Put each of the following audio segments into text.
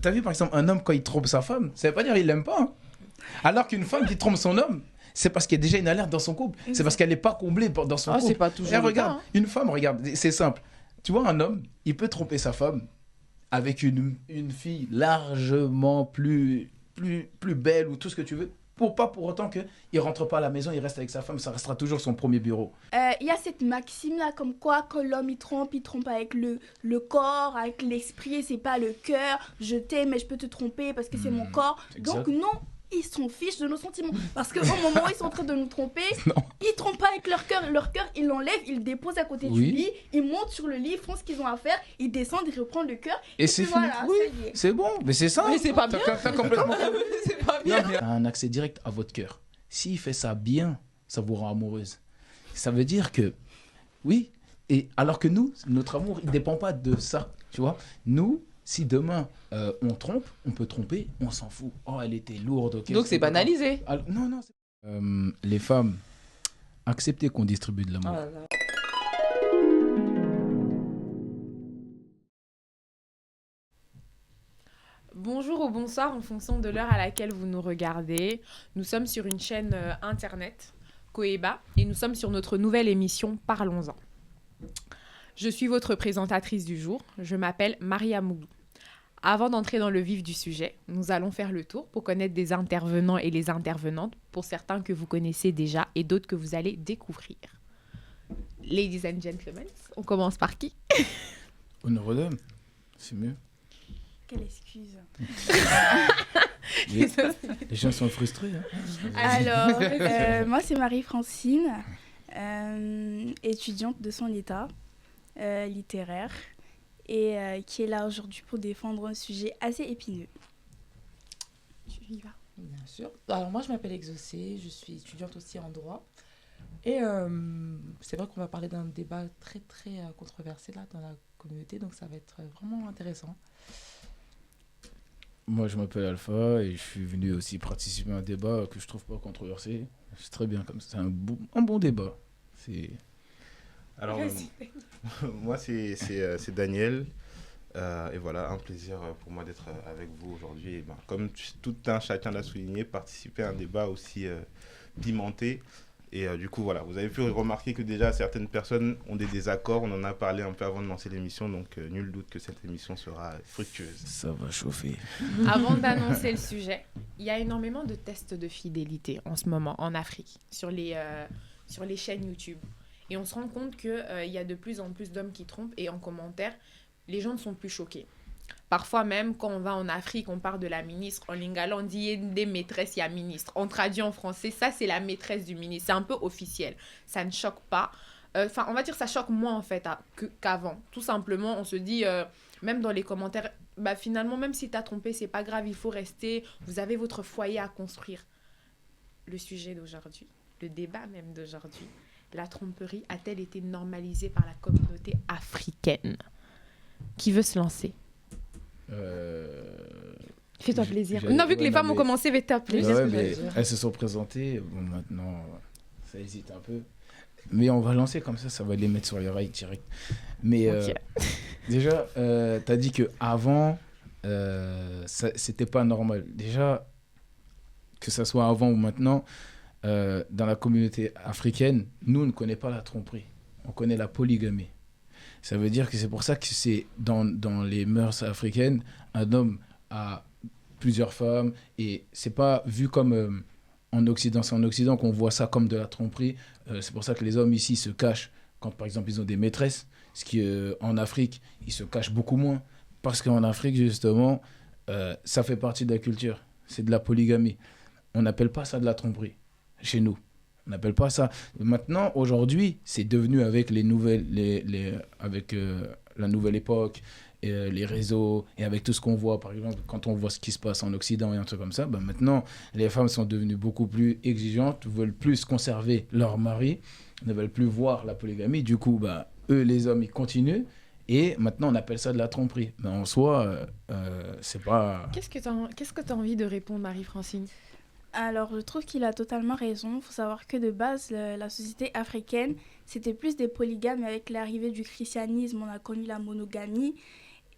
t'as vu par exemple un homme quand il trompe sa femme, ça veut pas dire qu'il l'aime pas. Hein. Alors qu'une femme qui trompe son homme, c'est parce qu'il y a déjà une alerte dans son couple. C'est parce qu'elle n'est pas comblée dans son couple. C'est pas toujours Et le regarde, cas, hein. une femme, regarde, c'est simple. Tu vois, un homme, il peut tromper sa femme avec une fille largement plus belle ou tout ce que tu veux. Pas pour autant qu'il rentre pas à la maison, il reste avec sa femme, ça restera toujours son premier bureau. Il y a cette maxime là comme quoi quand l'homme il trompe avec le corps, avec l'esprit, c'est pas le cœur. Je t'aime mais je peux te tromper parce que c'est mon corps. exact. Donc non, ils s'en fichent de nos sentiments parce qu'au moment où ils sont en train de nous tromper, ils trompent pas avec leur cœur ils l'enlèvent, ils le déposent à côté du lit, ils montent sur le lit, ils font ce qu'ils ont à faire, ils descendent, ils reprennent le cœur Et c'est puis fini. voilà, Oui, ça y est. c'est bon, mais c'est ça. Mais c'est pas bien. T'as complètement. C'est pas bien. T'as un accès direct à votre cœur. S'il fait ça bien, ça vous rend amoureuse. Ça veut dire que, oui, et alors que nous, notre amour, il ne dépend pas de ça, tu vois. Nous, si demain, on trompe, on peut tromper, on s'en fout. Oh, elle était lourde, ok. Donc c'est banalisé. Alors, non. Les femmes, acceptez qu'on distribue de l'amour. Oh là là. Bonjour ou bonsoir en fonction de l'heure à laquelle vous nous regardez. Nous sommes sur une chaîne internet, Koeba, et nous sommes sur notre nouvelle émission Parlons-en. Je suis votre présentatrice du jour, je m'appelle Maria Mougou. Avant d'entrer dans le vif du sujet, nous allons faire le tour pour connaître des intervenants et les intervenantes, pour certains que vous connaissez déjà et d'autres que vous allez découvrir. Ladies and gentlemen, on commence par qui ? Honneur aux dames, c'est mieux. Quelle excuse. Les gens sont frustrés. Hein. Alors, moi c'est Marie-Francine, étudiante de son état littéraire et qui est là aujourd'hui pour défendre un sujet assez épineux. Tu y vas. Bien sûr. Alors moi je m'appelle Exaucée, je suis étudiante aussi en droit. Et c'est vrai qu'on va parler d'un débat très très controversé là dans la communauté, donc ça va être vraiment intéressant. Moi, je m'appelle Alpha et je suis venu aussi participer à un débat que je trouve pas controversé. C'est très bien comme ça. C'est un bon débat. Alors, moi, c'est Daniel. Et voilà, un plaisir pour moi d'être avec vous aujourd'hui. Et comme tout un chacun l'a souligné, participer à un débat aussi pimenté. Et du coup, voilà, vous avez pu remarquer que déjà certaines personnes ont des désaccords. On en a parlé un peu avant de lancer l'émission, donc nul doute que cette émission sera fructueuse. Ça va chauffer. Avant d'annoncer le sujet, il y a énormément de tests de fidélité en ce moment en Afrique, sur les chaînes YouTube. Et on se rend compte qu'il y a de plus en plus d'hommes qui trompent et en commentaire, les gens ne sont plus choqués. Parfois même, quand on va en Afrique, on parle de la ministre. En lingala, on dit des maîtresses, il y a ministre. On traduit en français, ça c'est la maîtresse du ministre. C'est un peu officiel. Ça ne choque pas. On va dire ça choque moins en fait qu'avant. Tout simplement, on se dit, même dans les commentaires, finalement, même si tu as trompé, c'est pas grave, il faut rester. Vous avez votre foyer à construire. Le sujet d'aujourd'hui, le débat même d'aujourd'hui, la tromperie a-t-elle été normalisée par la communauté africaine ? Qui veut se lancer ? Fais-toi plaisir. Non, vu que les femmes ont commencé, fais-toi plaisir. Elles se sont présentées. Bon, maintenant, ça hésite un peu. Mais on va lancer comme ça va les mettre sur les rails direct. Mais déjà, tu as dit qu'avant, c'était pas normal. Déjà, que ça soit avant ou maintenant, dans la communauté africaine, nous, on ne connaît pas la tromperie. On connaît la polygamie. Ça veut dire que c'est pour ça que c'est dans les mœurs africaines, un homme a plusieurs femmes et c'est pas vu comme en Occident. C'est en Occident qu'on voit ça comme de la tromperie. C'est pour ça que les hommes ici se cachent quand par exemple ils ont des maîtresses. Ce qui en Afrique, ils se cachent beaucoup moins. Parce qu'en Afrique justement, ça fait partie de la culture. C'est de la polygamie. On n'appelle pas ça de la tromperie chez nous. On n'appelle pas ça. Maintenant, aujourd'hui, c'est devenu avec la nouvelle époque, les réseaux, et avec tout ce qu'on voit, par exemple, quand on voit ce qui se passe en Occident et un truc comme ça, maintenant, les femmes sont devenues beaucoup plus exigeantes, veulent plus conserver leur mari, ne veulent plus voir la polygamie. Du coup, eux, les hommes, ils continuent. Et maintenant, on appelle ça de la tromperie. Mais en soi, c'est pas... Qu'est-ce que tu as envie de répondre, Marie-Francine ? Alors, je trouve qu'il a totalement raison. Il faut savoir que de base, la société africaine, c'était plus des polygames. Avec l'arrivée du christianisme, on a connu la monogamie.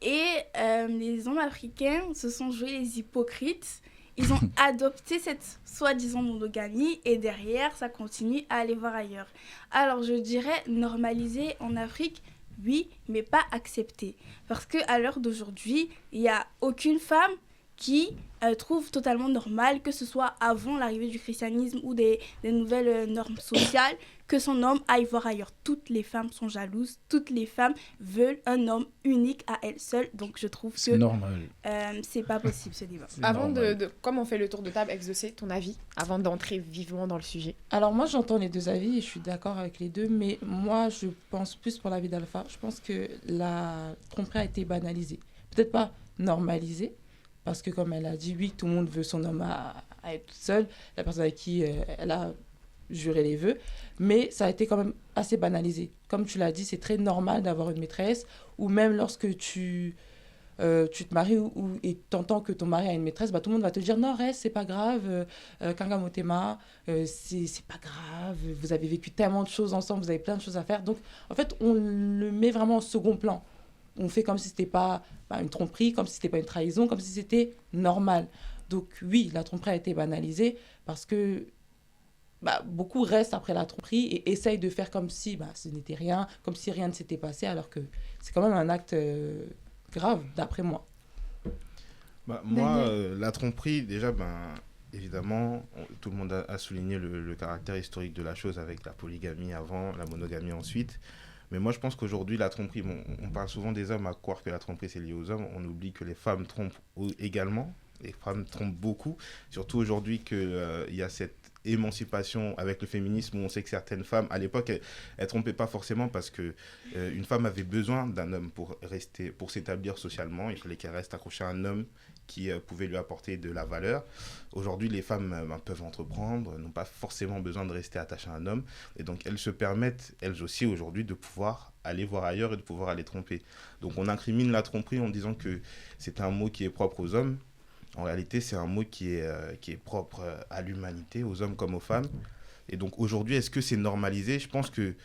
Et les hommes africains se sont joués les hypocrites. Ils ont adopté cette soi-disant monogamie et derrière, ça continue à aller voir ailleurs. Alors, je dirais normaliser en Afrique, oui, mais pas accepter. Parce qu'à l'heure d'aujourd'hui, il n'y a aucune femme qui trouve totalement normal, que ce soit avant l'arrivée du christianisme ou des nouvelles normes sociales, que son homme aille voir ailleurs. Toutes les femmes sont jalouses, toutes les femmes veulent un homme unique à elles seules. Donc je trouve que c'est normal. C'est pas possible ce débat. Avant comme on fait le tour de table, Exaucé, ton avis, avant d'entrer vivement dans le sujet. Alors moi j'entends les deux avis et je suis d'accord avec les deux, mais moi je pense plus pour l'avis d'Alpha. Je pense que la tromperie a été banalisée. Peut-être pas normalisée, parce que comme elle a dit, oui, tout le monde veut son homme à être toute seule, la personne avec qui elle a juré les vœux, mais ça a été quand même assez banalisé. Comme tu l'as dit, c'est très normal d'avoir une maîtresse, ou même lorsque tu te maries et t'entends que ton mari a une maîtresse, tout le monde va te dire non, reste, c'est pas grave, Kanga Motema, c'est pas grave, vous avez vécu tellement de choses ensemble, vous avez plein de choses à faire. Donc en fait, on le met vraiment au second plan. On fait comme si c'était pas une tromperie, comme si c'était pas une trahison, comme si c'était normal. Donc oui, la tromperie a été banalisée parce que beaucoup restent après la tromperie et essayent de faire comme si ce n'était rien, comme si rien ne s'était passé, alors que c'est quand même un acte grave, d'après moi. Moi, la tromperie, déjà, évidemment, tout le monde a souligné le caractère historique de la chose avec la polygamie avant, la monogamie ensuite. Mais moi, je pense qu'aujourd'hui, la tromperie, on parle souvent des hommes à croire que la tromperie, c'est lié aux hommes. On oublie que les femmes trompent également. Les femmes trompent beaucoup. Surtout aujourd'hui qu'il y a cette émancipation avec le féminisme où on sait que certaines femmes, à l'époque, elles trompaient pas forcément parce que une femme avait besoin d'un homme pour s'établir socialement. Il fallait qu'elle reste accrochée à un homme qui pouvait lui apporter de la valeur. Aujourd'hui, les femmes peuvent entreprendre, n'ont pas forcément besoin de rester attachées à un homme. Et donc, elles se permettent, elles aussi, aujourd'hui, de pouvoir aller voir ailleurs et de pouvoir aller tromper. Donc, on incrimine la tromperie en disant que c'est un mot qui est propre aux hommes. En réalité, c'est un mot qui est propre à l'humanité, aux hommes comme aux femmes. Et donc, aujourd'hui, est-ce que c'est normalisé ? Je pense que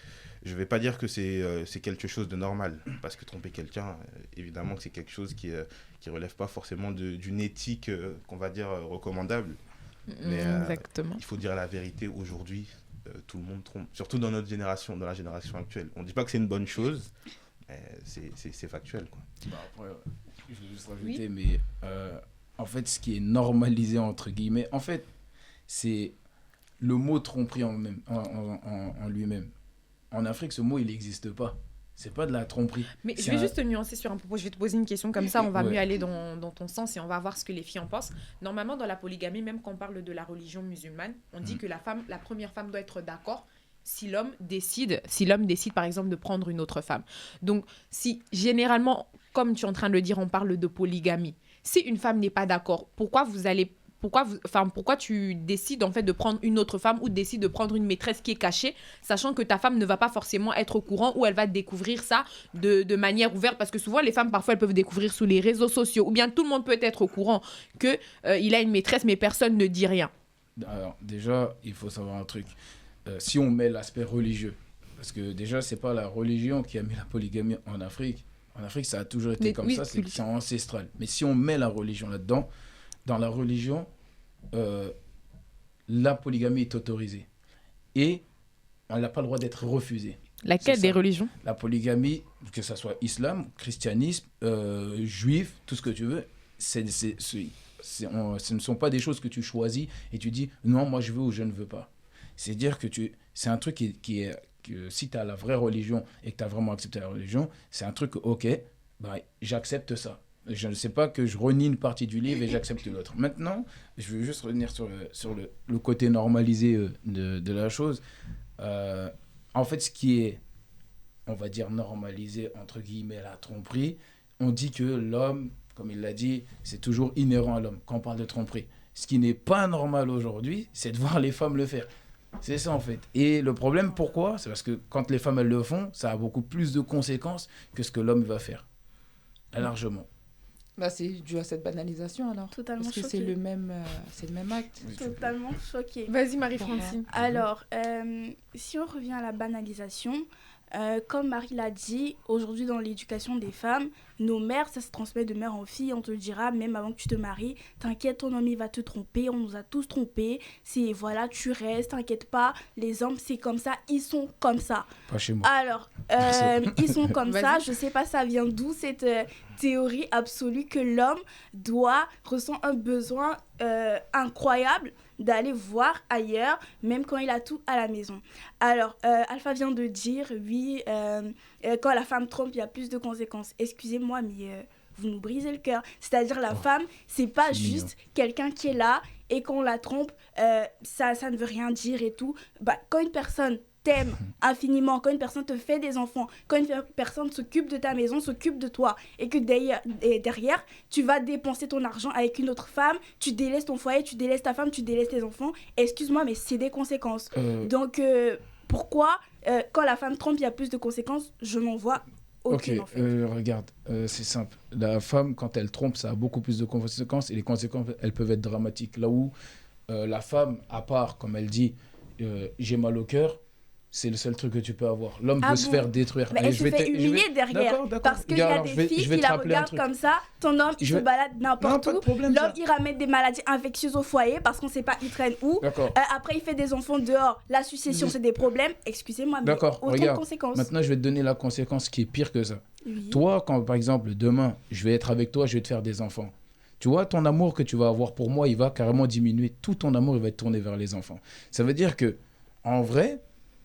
je ne vais pas dire que c'est quelque chose de normal, parce que tromper quelqu'un, évidemment que c'est quelque chose qui relève pas forcément d'une éthique qu'on va dire recommandable. Mais exactement. Il faut dire la vérité, aujourd'hui, tout le monde trompe, surtout dans notre génération, dans la génération actuelle. On ne dit pas que c'est une bonne chose, mais c'est factuel, quoi. Après, je vais juste rajouter, mais en fait, ce qui est normalisé, entre guillemets, en fait, c'est le mot tromperie en lui-même. En Afrique, ce mot, il n'existe pas. C'est pas de la tromperie. Mais je vais juste te nuancer sur un propos. Je vais te poser une question comme ça, on va mieux aller dans ton sens et on va voir ce que les filles en pensent. Normalement, dans la polygamie, même quand on parle de la religion musulmane, on dit que la première femme doit être d'accord si l'homme décide, par exemple, de prendre une autre femme. Donc, si généralement, comme tu es en train de le dire, on parle de polygamie. Si une femme n'est pas d'accord, pourquoi tu décides en fait de prendre une autre femme ou décides de prendre une maîtresse qui est cachée, sachant que ta femme ne va pas forcément être au courant ou elle va découvrir ça de manière ouverte, parce que souvent les femmes parfois elles peuvent découvrir sous les réseaux sociaux, ou bien tout le monde peut être au courant que il a une maîtresse mais personne ne dit rien. Alors déjà il faut savoir un truc, si on met l'aspect religieux, parce que déjà c'est pas la religion qui a mis la polygamie en Afrique. En Afrique ça a toujours été comme ça, c'est ancestral. Mais si on met la religion là-dedans, dans la religion, la polygamie est autorisée. Et elle n'a pas le droit d'être refusée. Laquelle des religions ? La polygamie, que ce soit islam, christianisme, juif, tout ce que tu veux, ce ne sont pas des choses que tu choisis et tu dis « non, moi je veux ou je ne veux pas ». C'est dire que c'est un truc que si tu as la vraie religion et que tu as vraiment accepté la religion, c'est un truc, ok, j'accepte ça. Je ne sais pas que je renie une partie du livre et j'accepte l'autre. Maintenant, je veux juste revenir sur le côté normalisé de la chose. En fait, ce qui est, on va dire, normalisé, entre guillemets, la tromperie, on dit que l'homme, comme il l'a dit, c'est toujours inhérent à l'homme quand on parle de tromperie. Ce qui n'est pas normal aujourd'hui, c'est de voir les femmes le faire. C'est ça, en fait. Et le problème, pourquoi ? C'est parce que quand les femmes, elles le font, ça a beaucoup plus de conséquences que ce que l'homme va faire. Largement. C'est dû à cette banalisation alors. Totalement parce que choquée. c'est le même acte. Totalement choquée. Vas-y Marie-Francine. Alors, si on revient à la banalisation, comme Marie l'a dit, aujourd'hui dans l'éducation des femmes, nos mères, ça se transmet de mère en fille. On te le dira, même avant que tu te maries. T'inquiète, ton homme, il va te tromper. On nous a tous trompés. Voilà, tu restes, t'inquiète pas. Les hommes, c'est comme ça. Ils sont comme ça. Pas chez moi. Alors, ils sont comme ça. Je sais pas, ça vient d'où cette théorie absolue que l'homme ressent un besoin incroyable d'aller voir ailleurs, même quand il a tout à la maison. Alors, Alpha vient de dire, oui, quand la femme trompe, il y a plus de conséquences. Excusez-moi, mais vous nous brisez le cœur. C'est-à-dire, la femme, c'est pas juste quelqu'un qui est là, et quand on la trompe, ça ne veut rien dire et tout. Quand une personne t'aime infiniment, quand une personne te fait des enfants, quand une personne s'occupe de ta maison, s'occupe de toi, et que derrière, tu vas dépenser ton argent avec une autre femme, tu délaisses ton foyer, tu délaisses ta femme, tu délaisses tes enfants, excuse-moi, mais c'est des conséquences. Donc, pourquoi, quand la femme trompe, il y a plus de conséquences? Je n'en vois aucune, en fait. Regarde, c'est simple. La femme, quand elle trompe, ça a beaucoup plus de conséquences, et les conséquences, elles peuvent être dramatiques. Là où la femme, à part, comme elle dit, j'ai mal au cœur, c'est le seul truc que tu peux avoir. L'homme peut se faire détruire. Mais elle se fait humilier derrière. D'accord. Parce qu'il y a des filles qui la regardent comme ça. Ton homme, il se balade n'importe où. L'homme, il ramène des maladies infectieuses au foyer parce qu'on ne sait pas, il traîne où. Après, il fait des enfants dehors. La succession, c'est des problèmes. Excusez-moi, mais autant de conséquences. Maintenant, je vais te donner la conséquence qui est pire que ça. Oui. Toi, quand par exemple, demain, je vais être avec toi, je vais te faire des enfants. Tu vois, ton amour que tu vas avoir pour moi, il va carrément diminuer. Tout ton amour, il va être tourné vers les enfants. Ça veut dire que, en vrai,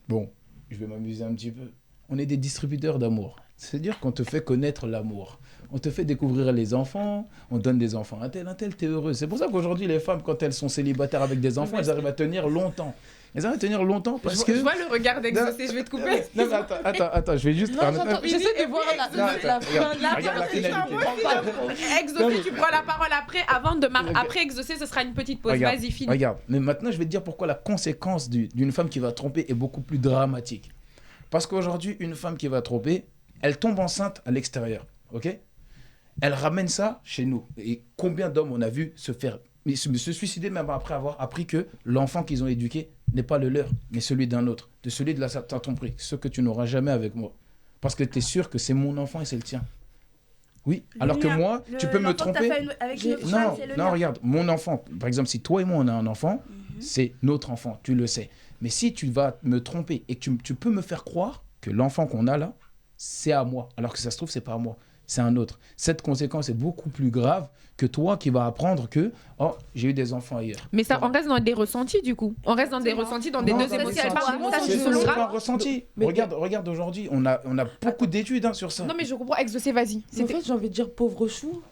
bon, je vais m'amuser un petit peu. On est des distributeurs d'amour. C'est-à-dire qu'on te fait connaître l'amour. On te fait découvrir les enfants, on donne des enfants. Un tel, t'es heureux. C'est pour ça qu'aujourd'hui, les femmes, quand elles sont célibataires avec des enfants, elles arrivent à tenir longtemps. Elles arrivent à tenir longtemps parce que... Je vois le regard d'Exaucé, je vais te couper. Non, attends, je vais juste... J'essaie de voir la fin. Exaucé, tu prends la parole après. Après Exaucé, ce sera une petite pause. Vas-y, finis. Regarde, mais maintenant, je vais te dire pourquoi la conséquence d'une femme qui va tromper est beaucoup plus dramatique. Parce qu'aujourd'hui, une femme qui va tromper, elle tombe enceinte à l'extérieur, ok ? Elle ramène ça chez nous. Et combien d'hommes on a vu se suicider même après avoir appris que l'enfant qu'ils ont éduqué n'est pas le leur, mais celui d'un autre, de celui de la tromperie, ce que tu n'auras jamais avec moi. Parce que tu es sûr que c'est mon enfant et c'est le tien. Oui, alors que moi, tu peux me tromper. Non, regarde, mon enfant, par exemple, si toi et moi on a un enfant, c'est notre enfant, tu le sais. Mais si tu vas me tromper et que tu peux me faire croire que l'enfant qu'on a là, c'est à moi, alors que ça se trouve, c'est pas à moi, c'est un autre. Cette conséquence est beaucoup plus grave que toi qui vas apprendre que j'ai eu des enfants ailleurs. Mais ça, on reste dans des ressentis du coup. On reste dans des ressentis, dans des deux émotions. C'est pas un ressenti. Regarde aujourd'hui, on a beaucoup d'études sur ça. Non mais je comprends, Exaucé, vas-y. En fait, j'ai envie de dire pauvre chou.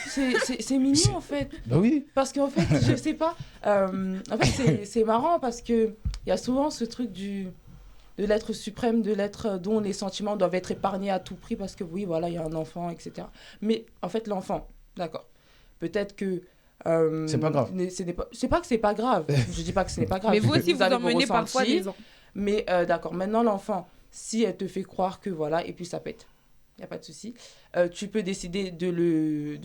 C'est mignon en fait. Bah oui. Parce qu'en fait, je sais pas. En fait, c'est marrant parce que il y a souvent ce truc de l'être suprême, de l'être dont les sentiments doivent être épargnés à tout prix parce que oui, voilà, il y a un enfant, etc. Mais en fait, l'enfant, d'accord. Peut-être que c'est pas grave. C'est pas que c'est pas grave. Je dis pas que ce n'est pas grave. Mais vous aussi, vous emmenez parfois des gens. Mais d'accord, maintenant l'enfant, si elle te fait croire que voilà, et puis ça pète, il y a pas de souci. Tu peux décider de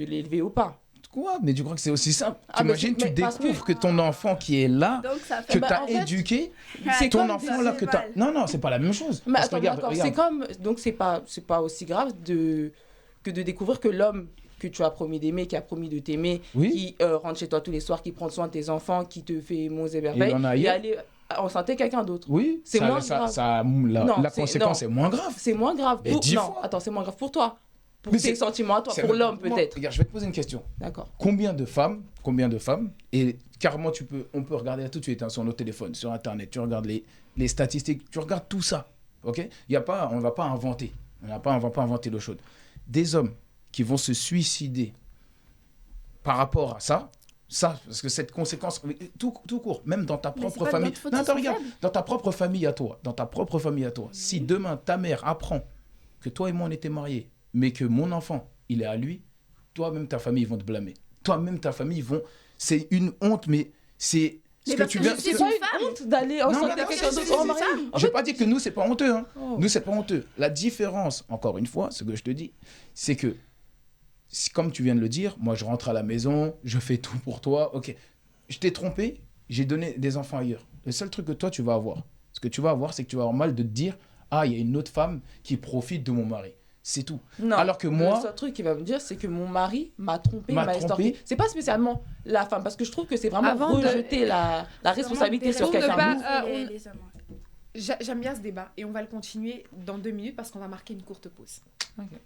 l'élever ou pas. Quoi? Mais tu crois que c'est aussi simple? T'imagines, tu découvres que ton enfant qui est là, que tu as éduqué, c'est ton enfant là que tu as... Non, c'est pas la même chose. Mais attends, regarde. C'est comme... Donc, c'est pas aussi grave que de découvrir que l'homme que tu as promis d'aimer, qui a promis de t'aimer, qui rentre chez toi tous les soirs, qui prend soin de tes enfants, qui te fait monts et merveilles, et aller enceinter quelqu'un d'autre. Oui, c'est moins grave. La conséquence est moins grave. C'est moins grave. C'est moins grave pour toi. Pour tes sentiments à toi, pour l'homme peut-être. Regarde, je vais te poser une question. D'accord. Combien de femmes, et carrément on peut regarder tout de suite sur nos téléphones, sur Internet, tu regardes les statistiques, tu regardes tout ça, ok? On ne va pas inventer, on va pas inventer l'eau chaude. Des hommes qui vont se suicider par rapport à ça, parce que cette conséquence, tout court, même dans ta propre famille. Non, attends, regarde, dans ta propre famille à toi, si demain ta mère apprend que toi et moi on était mariés, mais que mon enfant, il est à lui, toi-même, ta famille, ils vont te blâmer. Toi-même, ta famille, c'est une honte, mais c'est... C'est pas une honte d'aller enceinter quelqu'un d'autre en mariage. Je n'ai pas dit que nous, c'est pas honteux. Hein. Oh. Nous, c'est pas honteux. La différence, encore une fois, ce que je te dis, c'est que, comme tu viens de le dire, moi, je rentre à la maison, je fais tout pour toi. Ok, je t'ai trompé, j'ai donné des enfants ailleurs. Le seul truc que toi, tu vas avoir, c'est que tu vas avoir mal de te dire, il y a une autre femme qui profite de mon mari. C'est tout. Non. Alors que moi... Le seul truc qu'il va me dire, c'est que mon mari m'a trompé, m'a estorqué. C'est pas spécialement la femme, parce que je trouve que c'est vraiment rejeter la responsabilité sur quelqu'un. J'aime bien ce débat et on va le continuer dans 2 minutes parce qu'on va marquer une courte pause. Okay.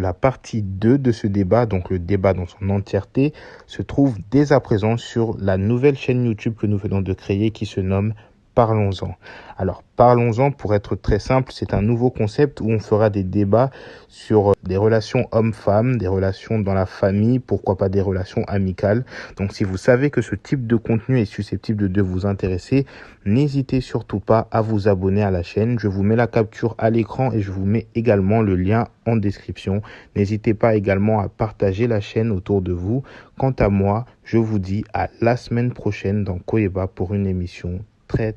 La partie 2 de ce débat, donc le débat dans son entièreté, se trouve dès à présent sur la nouvelle chaîne YouTube que nous venons de créer qui se nomme Parlons-en. Alors, Parlons-en, pour être très simple, c'est un nouveau concept où on fera des débats sur des relations hommes-femmes, des relations dans la famille, pourquoi pas des relations amicales. Donc, si vous savez que ce type de contenu est susceptible de vous intéresser, n'hésitez surtout pas à vous abonner à la chaîne. Je vous mets la capture à l'écran et je vous mets également le lien en description. N'hésitez pas également à partager la chaîne autour de vous. Quant à moi, je vous dis à la semaine prochaine dans Koeba pour une émission très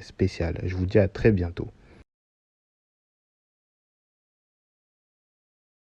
spécial. Je vous dis à très bientôt.